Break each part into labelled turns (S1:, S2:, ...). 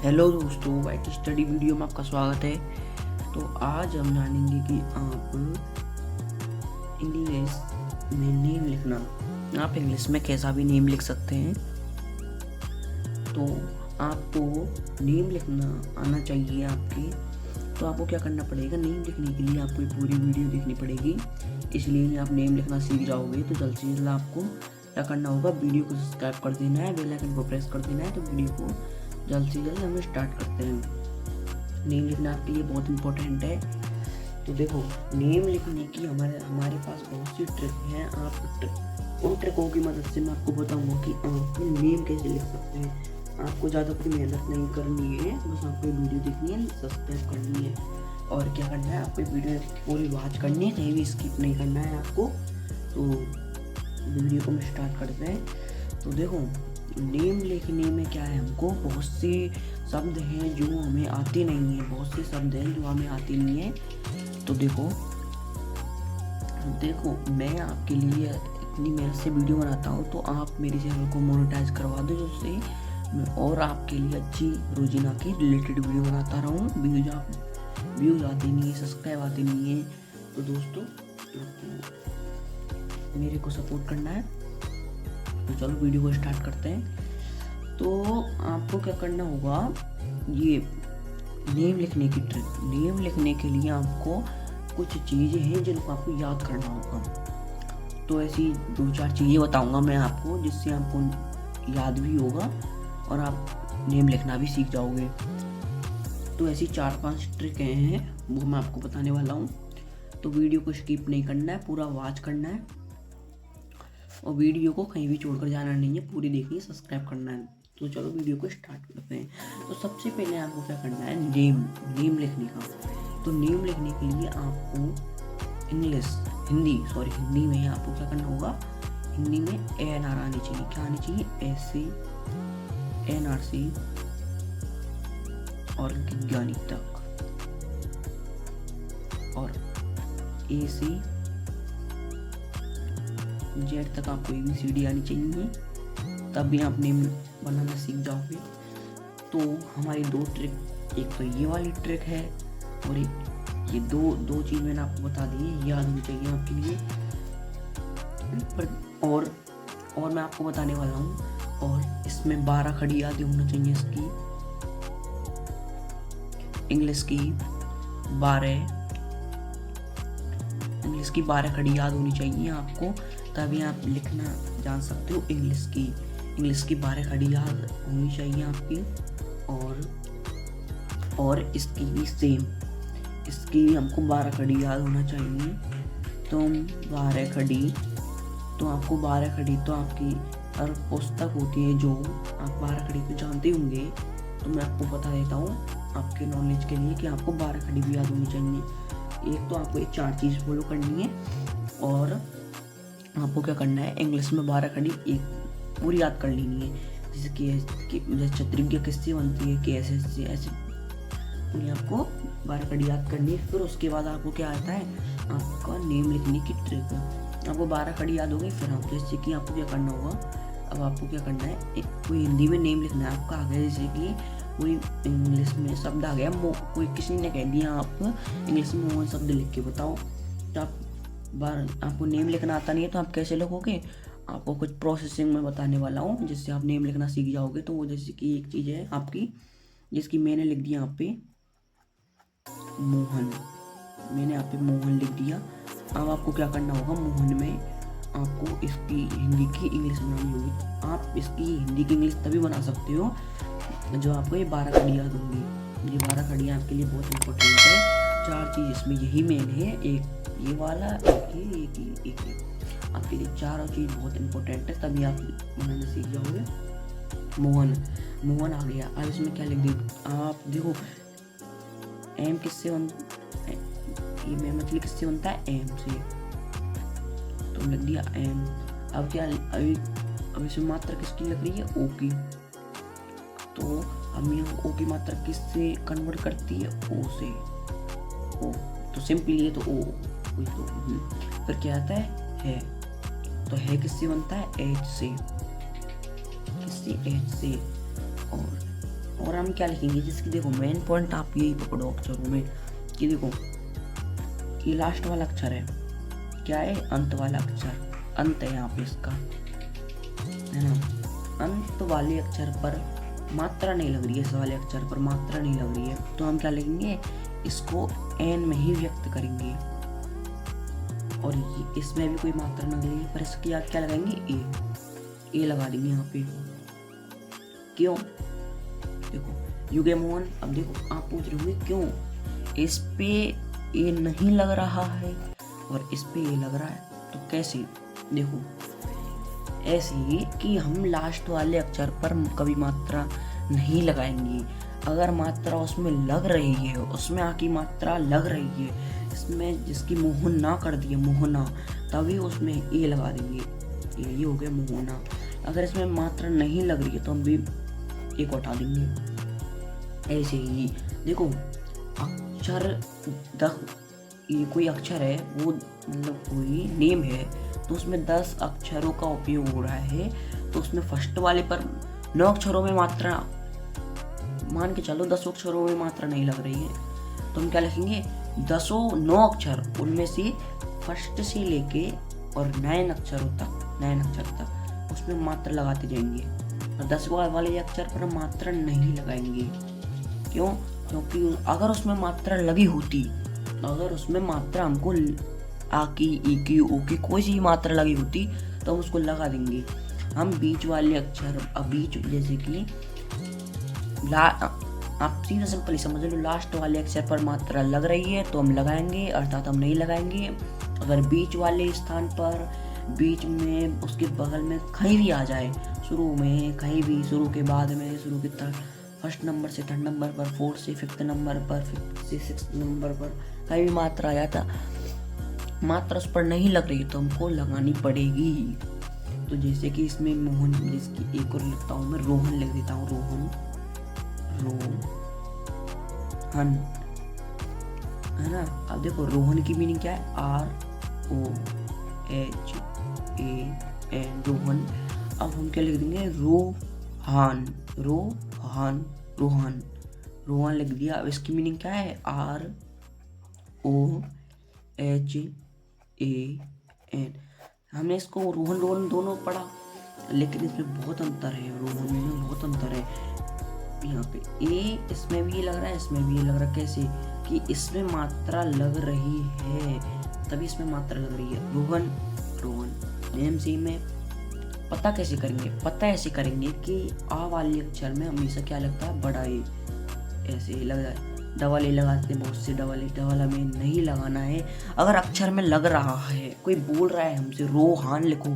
S1: Hello दोस्तों, white study video में आपका स्वागत है। तो आज हम जानेंगे कि आप इंग्लिश में नेम लिखना, आप इंग्लिश में कैसा भी नेम लिख सकते हैं। तो आपको नेम लिखना आना चाहिए आपके। तो आपको क्या करना पड़ेगा, नेम लिखने के लिए आपको पूरी वीडियो देखनी पड़ेगी। इसलिए आप नेम लिखना सीख जाओगे तो जल्द से जल्द आपको क्या करना होगा, वीडियो को सब्सक्राइब कर देना है, बेल आइकन को प्रेस कर देना है। तो वीडियो को जल्द से जल्द हम स्टार्ट करते हैं। नेम लिखना आपके लिए बहुत इंपॉर्टेंट है। तो देखो, नेम लिखने की हमारे पास बहुत सी ट्रिक हैं। आप उन ट्रिकों की मदद से मैं आपको बताऊंगा कि आप नेम कैसे लिख सकते हैं। आपको ज़्यादा कोई मेहनत नहीं करनी है, बस आपको वीडियो देखनी है, सब्सक्राइब करनी है और क्या करना है, आपको वीडियो पूरी वॉच करनी है, कहीं भी स्किप नहीं करना है आपको। तो वीडियो को हम स्टार्ट करते हैं। तो देखो, नेम लिखने में क्या है, हमको बहुत से शब्द हैं जो हमें आते नहीं हैं, बहुत से शब्द हैं जो हमें आते नहीं हैं। तो देखो मैं आपके लिए इतनी मेहनत से वीडियो बनाता हूँ, तो आप मेरे चैनल को मोनेटाइज करवा दो, जिससे मैं और आपके लिए अच्छी रोजाना की रिलेटेड वीडियो बनाता रहूँ। व्यूज आते नहीं है, सब्सक्राइब आते नहीं है। तो दोस्तों, आपको मेरे को सपोर्ट करना है। तो चलो वीडियो को स्टार्ट करते हैं। तो आपको क्या करना होगा, ये नेम लिखने की ट्रिक। नेम लिखने के लिए आपको कुछ चीज़ें हैं जिनको आपको याद करना होगा। तो ऐसी 2-4 चीज़ें बताऊंगा मैं आपको, जिससे आपको याद भी होगा और आप नेम लिखना भी सीख जाओगे। तो ऐसी 4-5 ट्रिक हैं, वो मैं आपको बताने वाला हूँ। तो वीडियो को स्किप नहीं करना है, पूरा वॉच करना है और वीडियो को कहीं भी छोड़कर जाना नहीं है, पूरी देखनी है, सब्सक्राइब करना है। तो चलो वीडियो को स्टार्ट करते हैं। तो सबसे पहले आपको क्या करना है, नेम लिखने का। तो नेम लिखने के लिए आपको हिंदी में आपको क्या करना होगा, हिंदी में ANR आनी चाहिए। क्या आनी चाहिए, ऐसे NRC और वैज्ञानिक तक, और AC जेड तक आपको ABCD आनी चाहिए, तभी आप नेम बनाना सीख जाओगे। तो हमारी 2 ट्रिक, एक तो ये वाली ट्रिक है और एक ये दो चीज़ मैंने आपको बता दी है, याद होनी चाहिए आपके लिए। और मैं आपको बताने वाला हूँ, और इसमें 12 खड़ी याद होना चाहिए। इसकी इंग्लिश की 12 खड़ी याद होनी चाहिए आपको, तभी आप लिखना जान सकते हो। इंग्लिश की 12 खड़ी याद होनी चाहिए आपकी। और इसकी भी सेम, इसकी भी हमको 12 खड़ी याद होना चाहिए। तो 12 खड़ी, तो आपको 12 खड़ी तो आपकी हर पुस्तक होती है, जो आप 12 खड़ी तो जानते होंगे। तो मैं आपको बता देता हूँ आपके नॉलेज के लिए कि आपको 12 खड़ी भी याद होनी चाहिए। एक तो आपको ये 4 चीज़ फॉलो करनी है, और आपको क्या करना है, इंग्लिश में 12 खड़ी एक पूरी याद कर लेनी है। जैसे कि चतुर्भुज किससे बनती है, कि ऐसे पूरी आपको 12 खड़ी याद करनी है। फिर उसके बाद आपको क्या आता है, आपका नेम लिखने की ट्रिक। आपको 12 खड़ी याद हो गई, फिर आप जैसे कि आपको क्या करना होगा, अब आपको क्या करना है, कोई हिंदी में नेम लिखना है आपका आ गया, जैसे कि कोई इंग्लिश में शब्द आ गया, कोई किसी ने कह दिया आप इंग्लिश में मोहन शब्द लिख के बताओ। तो आपको नेम लिखना आता नहीं है, तो आप कैसे लिखोगे, आपको कुछ प्रोसेसिंग में बताने वाला हूँ, जिससे आप नेम लिखना सीख जाओगे। तो वो जैसे कि एक चीज़ है आपकी, जिसकी मैंने लिख दिया यहाँ पे मोहन, मैंने यहाँ पे मोहन लिख दिया। अब आपको क्या करना होगा, मोहन में आपको इसकी हिंदी की इंग्लिश बनानी होगी। आप इसकी हिंदी की इंग्लिश तभी बना सकते हो जो आपको ये 12 खड़ी याद होंगी। ये 12 खड़ियाँ आपके लिए बहुत इंपॉर्टेंट है। 4 चीज़ इसमें यही मेन है, एक ये वाला, एक आपके लिए 4 चीज़ बहुत इंपॉर्टेंट है, तभी आप बनाना सीख जाओगे। मोहन आ गया। अब इसमें क्या लिख दी, आप देखो एम किससे ये मछली किससे बनता है, एम से, तो लिख दिया एम। अब क्या, अब इसमें मात्रा किसकी लग रही है, ओ की। तो हम यहाँ ओ की मात्रा किससे कन्वर्ट करती है, ओ से। ओ तो सिंपली है, तो ओ तो फिर क्या आता है, तो है किससे बनता है, एच से, किससे, एच से। और और हम क्या लिखेंगे, जिसकी देखो मेन पॉइंट आप यही पकड़ो अक्षरों में कि देखो ये लास्ट वाला अक्षर है, क्या है, अंत वाला अक्षर, अंत है यहाँ पे इसका, है ना। अंत वाले अक्षर पर मात्रा नहीं लग रही है, इस वाले अक्षर पर मात्रा नहीं लग रही है, तो हम क्या लिखेंगे, इसको एन में ही व्यक्त करेंगे। और ये इसमें भी कोई मात्रा न लगी पर इसके आगे क्या लगाएंगे, ए लगा देंगे यहाँ पे। क्यों, देखो युगे मोहन, अब देखो आप पूछ रहे होंगे क्यों इस पे ए नहीं लग रहा है और इस पे ए लग रहा है, तो कैसे, देखो ऐसे ही कि हम लास्ट वाले अक्षर पर कभी मात्रा नहीं लगाएंगे। अगर मात्रा उसमें लग रही है, उसमें आकी मात्रा लग रही है, इसमें जिसकी मोहना कर दी है, मोहना, तभी उसमें ए लगा देंगे, ये हो गया मोहना। अगर इसमें मात्रा नहीं लग रही है तो हम भी ए को हटा देंगे। ऐसे ही देखो अक्षर ये कोई अक्षर है, वो मतलब कोई नेम है, तो उसमें 10 अक्षरों का उपयोग हो रहा है, तो उसमें फर्स्ट वाले पर 9 अक्षरों में मात्रा, मान के चलो 10 अक्षरों में मात्रा नहीं लग रही है, तो हम क्या लिखेंगे, 9 अक्षर, उनमें से फर्स्ट से लेके और 9 अक्षरों तक उसमें मात्रा लगाते जाएंगे, और 10 वाले अक्षर पर मात्रा नहीं लगाएंगे। क्यों, क्योंकि अगर उसमें मात्रा लगी होती, अगर उसमें मात्रा हमको आ की, ई की, ओ की कोई सी मात्रा लगी होती तो हम उसको लगा देंगे। हम बीच वाले अक्षर, बीच जैसे कि आप सीधा सिंपल ही समझ लो, लास्ट वाले अक्षर पर मात्रा लग रही है तो हम लगाएंगे, अर्थात हम नहीं लगाएंगे। अगर बीच वाले स्थान पर, बीच में, उसके बगल में कहीं भी आ जाए, शुरू में कहीं भी, शुरू के बाद में, शुरू के फर्स्ट नंबर से थर्ड नंबर पर, फोर्थ से फिफ्थ नंबर पर, फिफ्थ से सिक्स्थ नंबर पर कहीं भी मात्रा आ जाता, मात्रा उस पर नहीं लग रही तो हमको लगानी पड़ेगी। तो जैसे कि इसमें मोहन, जिसकी एक और लिखता हूँ मैं, रोहन लिख देता हूँ, रोहन, रोहन, है ना। अब देखो रोहन की मीनिंग क्या है, ROHAN, रोहन। अब हम क्या लिख देंगे, रोहान, रोहान, रोहन, रोहन लिख दिया। अब इसकी मीनिंग क्या है, ROHAN। हमने इसको रोहन रोहन दोनों पढ़ा, लेकिन इसमें बहुत अंतर है, रोहन में बहुत अंतर है। यहाँ पे ए, इसमें भी ये लग रहा है, इसमें भी ये लग रहा है। कैसे कि इसमें मात्रा लग रही है तभी इसमें मात्रा लग रही है, रोहन, रोहन। नेम सी में पता कैसे करेंगे, पता ऐसे करेंगे कि आ वाले अक्षर में हमेशा क्या लगता है, बड़ा ए, ऐसे ही लग जाए। डबल ए लगाते हैं बहुत से, डबल में नहीं लगाना है। अगर अक्षर में लग रहा है, कोई बोल रहा है हमसे रोहान लिखो,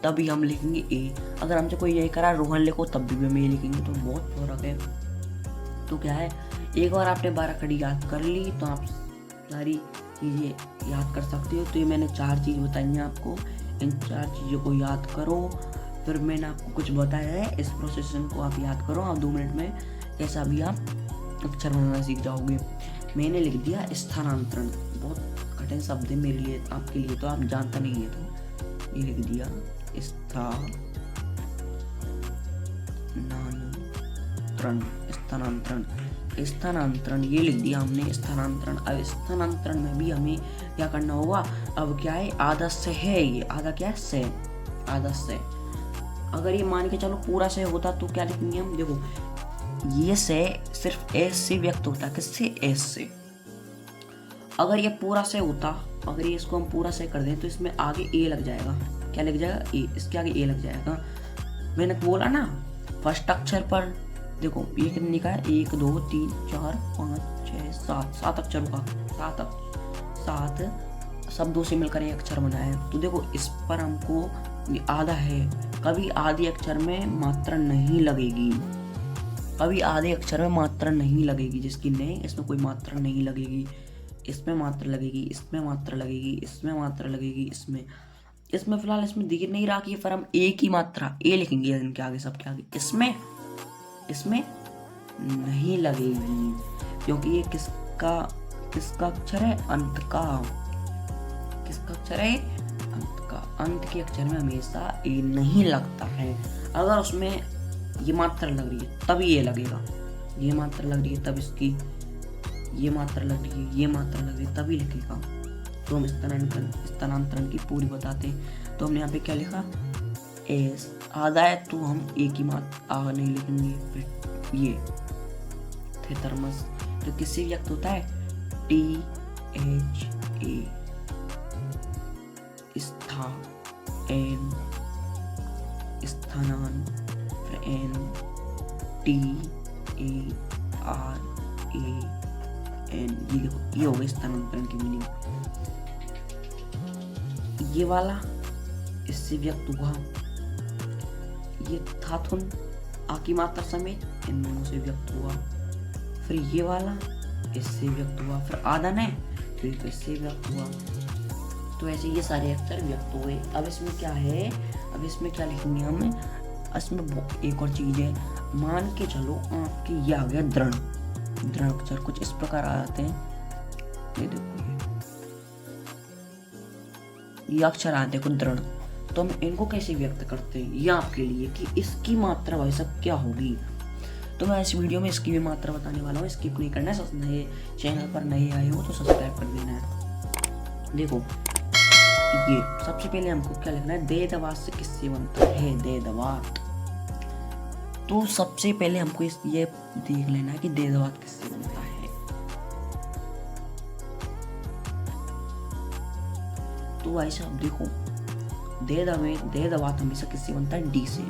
S1: तभी हम लिखेंगे ए। अगर हमसे कोई यही करा रोहन लिखो, तब भी हम ए लिखेंगे, तो बहुत फर्क है। तो क्या है, एक बार आपने 12 कड़ी याद कर ली तो आप सारी चीज़ें याद कर सकते हो। तो ये मैंने 4 चीज़ बताई हैं आपको, इन 4 चीज़ों को याद करो। फिर मैंने आपको कुछ बताया है, इस प्रोसेसन को आप याद करो, आप 2 मिनट में कैसा भी आप अक्षर बनाना सीख जाओगे। मैंने लिख दिया स्थानांतरण, बहुत कठिन शब्द है मेरे लिए, आपके लिए तो आप जानता नहीं है, तो ये लिख दिया स्थानांतरण ये लिख दिया हमने, स्थानांतरण। अब स्थानांतरण में भी हमें क्या करना होगा, अब क्या है, आधा से है, ये आधा क्या है, से, आधा से। अगर ये मान के चलो पूरा से होता तो क्या लिखेंगे हम, देखो ये से सिर्फ एस से व्यक्त होता है, किससे, एस से। अगर ये पूरा से होता, अगर ये इसको हम पूरा से कर दें तो इसमें आगे ए लग जाएगा, क्या लग जाएगा, ए, इसके आगे ए लग जाएगा। मैंने बोला ना, फर्स्ट अक्षर पर देखो ये कितने का है, 1 2 3 4 5 6 7 अक्षरों का, 7 शब्दों से मिलकर एक अक्षर बना है। तो देखो इस पर हमको ये आधा है, कभी आधे अक्षर में मात्रा नहीं लगेगी, कभी आधे अक्षर में मात्रा नहीं लगेगी, जिसकी नहीं, इसमें कोई मात्रा नहीं लगेगी, इसमें मात्रा लगेगी, इसमें मात्रा लगेगी, इसमें मात्रा लगेगी, इसमें फिलहाल इसमें दिख नहीं रहा कि फिर हम एक ही मात्रा ए लिखेंगे इनके आगे, सबके आगे। इसमें नहीं लगेगी, क्योंकि ये किसका अक्षर है, अंत का। किसका अक्षर है, अंत का। अंत के अक्षर में हमेशा ए नहीं लगता है। अगर उसमें ये मात्रा लग रही है तभी ये लगेगा, ये मात्रा लग रही है तब इसकी ये मात्रा लग रही है, ये मात्रा लग रही है तभी लिखेगा। तो हम स्थानांतरण की पूरी बताते हैं। तो हमने यहाँ पे क्या लिखा, एस आधा है तो हम एक ही मात्रा आ नहीं लिखेंगे। फिर ये थेथरमस तो किससे व्यक्त होता है, टी एच ए, स्था एन, स्थानान, फिर N, T A R A N, ये देखो ये हो गया स्थानांतरण की मीनिंग। ये वाला इससे व्यक्त हुआ, ये थाथुन आ की मात्रा समेत इन दोनों से व्यक्त हुआ। फिर ये वाला इससे व्यक्त हुआ, फिर आदन है फिर तो इससे व्यक्त हुआ। तो ऐसे ये सारे अक्षर व्यक्त हुए। अब इसमें क्या है, अब इसमें क्या लिखेंगे हम, इसमें एक और चीज है, मान के चलो आपके ये आ गया दृढ़, दृढ़ अक्षर कुछ इस प्रकार आ जाते हैं। ये देखो ये अक्षर आते हैं कुछ दृढ़, तो हम इनको कैसे व्यक्त करते हैं ये आपके लिए कि इसकी मात्रा भाई साहब क्या होगी। तो मैं इस वीडियो में इसकी भी मात्रा बताने वाला हूँ, स्किप नहीं करना है। नए चैनल पर नए आए हो तो सब्सक्राइब कर देना है। देखो ये सबसे पहले हमको क्या लिखना है, दे दवात से किससे बनता है, दे दवात। तो सबसे पहले हमको ये देख लेना है कि दे दवात किससे बनता है। तो भाई साहब देखो दे दवात हमेशा किससे बनता है, डी से,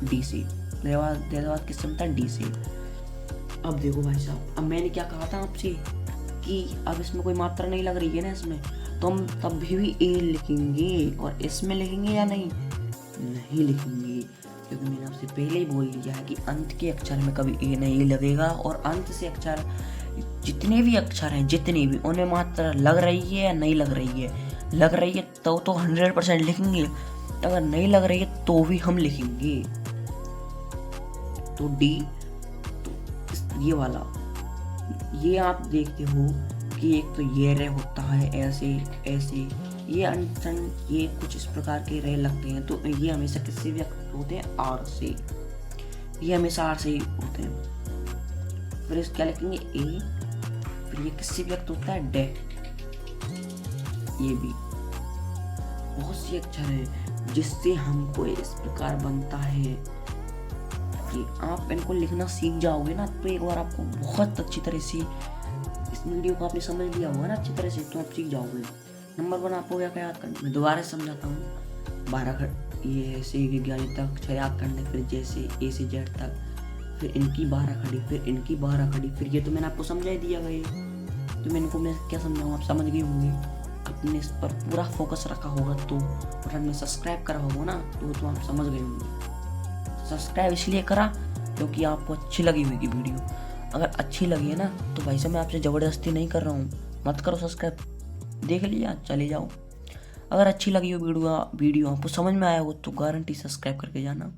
S1: डी से। दे दवात किससे बनता है, डी से। अब देखो भाई साहब, अब मैंने क्या कहा था आपसे कि अब इसमें कोई मात्रा नहीं लग रही है ना इसमें, तो हम तब भी ए लिखेंगे। और इसमें लिखेंगे या नहीं, नहीं लिखेंगे, क्योंकि मैंने आपसे पहले ही बोल दिया है कि अंत के अक्षर में कभी ए नहीं लगेगा। और अंत से अक्षर जितने भी अक्षर हैं, जितने भी, उन्हें मात्रा लग रही है या नहीं लग रही है, लग रही है तो 100% लिखेंगे, अगर नहीं लग रही है तो भी हम लिखेंगे। तो डी, तो ये वाला, ये आप देखते हो कि एक तो ये रे होता है ऐसे ऐसे, ये अनशन, ये कुछ इस प्रकार के रे लगते हैं। तो ये हमेशा किससे व्यक्त होते हैं, आर से, ये हमेशा आर से ही होते हैं। फिर इस क्या लिखेंगे, ए, फिर ये किससे व्यक्त होता है, डे। ये भी बहुत सी अक्षर है जिससे हमको इस प्रकार बनता है कि आप इनको लिखना सीख जाओगे ना, तो एक बार आपको बहुत अच्छी तरह से इस वीडियो को आपने समझ लिया होगा ना अच्छी तरह से, तो आप सीख जाओगे। नंबर 1 आपको क्या याद करना, मैं दोबारा समझाता हूँ। 12 ये से 11 तक अक्षर याद करने, फिर जैसे ए से जेड तक, फिर इनकी 12 खड़ी, फिर इनकी 12 खड़ी, फिर ये तो मैंने आपको समझा ही दिया भाई। तो मैं इनको मैं क्या समझाऊँ, आप समझ गए होंगे। आपने इस पर पूरा फोकस रखा होगा तो, और हमने सब्सक्राइब करा होगा ना तो आप समझ गए होंगे। सब्सक्राइब इसलिए करा क्योंकि आपको अच्छी लगी होगी वीडियो। अगर अच्छी लगी है ना तो भाई साहब मैं आपसे ज़बरदस्ती नहीं कर रहा हूँ, मत करो सब्सक्राइब, देख लिया चले जाओ। अगर अच्छी लगी हो वीडियो आपको समझ में आया हो तो गारंटी सब्सक्राइब करके जाना।